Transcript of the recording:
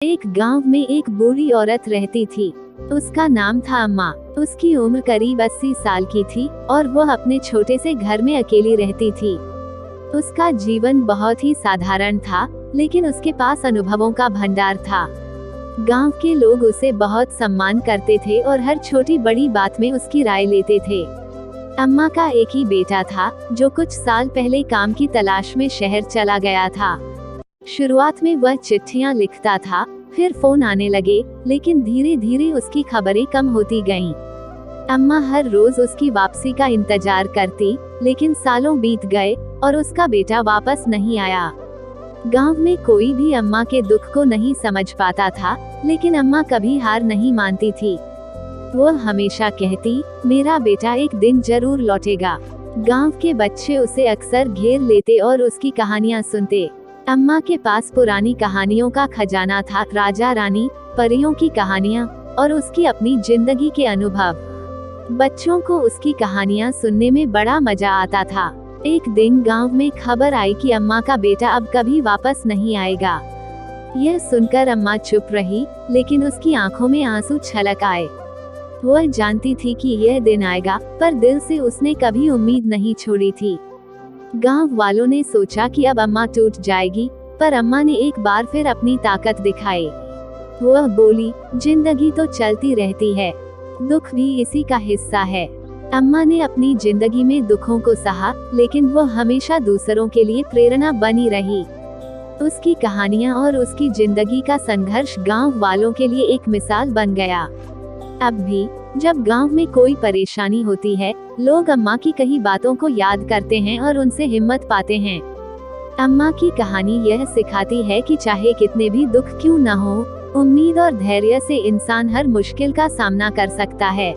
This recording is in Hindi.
एक गांव में एक बूढ़ी औरत रहती थी। उसका नाम था अम्मा। उसकी उम्र करीब 80 साल की थी और वह अपने छोटे से घर में अकेली रहती थी। उसका जीवन बहुत ही साधारण था, लेकिन उसके पास अनुभवों का भंडार था। गांव के लोग उसे बहुत सम्मान करते थे और हर छोटी बड़ी बात में उसकी राय लेते थे। अम्मा का एक ही बेटा था, जो कुछ साल पहले काम की तलाश में शहर चला गया था। शुरुआत में वह चिट्ठियां लिखता था, फिर फोन आने लगे, लेकिन धीरे धीरे उसकी खबरें कम होती गईं। अम्मा हर रोज उसकी वापसी का इंतजार करती, लेकिन सालों बीत गए और उसका बेटा वापस नहीं आया। गांव में कोई भी अम्मा के दुख को नहीं समझ पाता था, लेकिन अम्मा कभी हार नहीं मानती थी। वह हमेशा कहती, मेरा बेटा एक दिन जरूर लौटेगा। गांव के बच्चे उसे अक्सर घेर लेते और उसकी कहानियां सुनते। अम्मा के पास पुरानी कहानियों का खजाना था, राजा रानी, परियों की कहानियां और उसकी अपनी जिंदगी के अनुभव। बच्चों को उसकी कहानियां सुनने में बड़ा मजा आता था। एक दिन गांव में खबर आई कि अम्मा का बेटा अब कभी वापस नहीं आएगा। यह सुनकर अम्मा चुप रही, लेकिन उसकी आंखों में आंसू छलक आए। वह जानती थी कि यह दिन आएगा, पर दिल से उसने कभी उम्मीद नहीं छोड़ी थी। गांव वालों ने सोचा कि अब अम्मा टूट जाएगी, पर अम्मा ने एक बार फिर अपनी ताकत दिखाई। वह बोली, जिंदगी तो चलती रहती है, दुख भी इसी का हिस्सा है। अम्मा ने अपनी जिंदगी में दुखों को सहा, लेकिन वह हमेशा दूसरों के लिए प्रेरणा बनी रही। उसकी कहानियां और उसकी जिंदगी का संघर्ष गांव वालों के लिए एक मिसाल बन गया। अब भी जब गांव में कोई परेशानी होती है, लोग अम्मा की कही बातों को याद करते हैं और उनसे हिम्मत पाते हैं। अम्मा की कहानी यह सिखाती है कि चाहे कितने भी दुख क्यों न हो, उम्मीद और धैर्य से इंसान हर मुश्किल का सामना कर सकता है।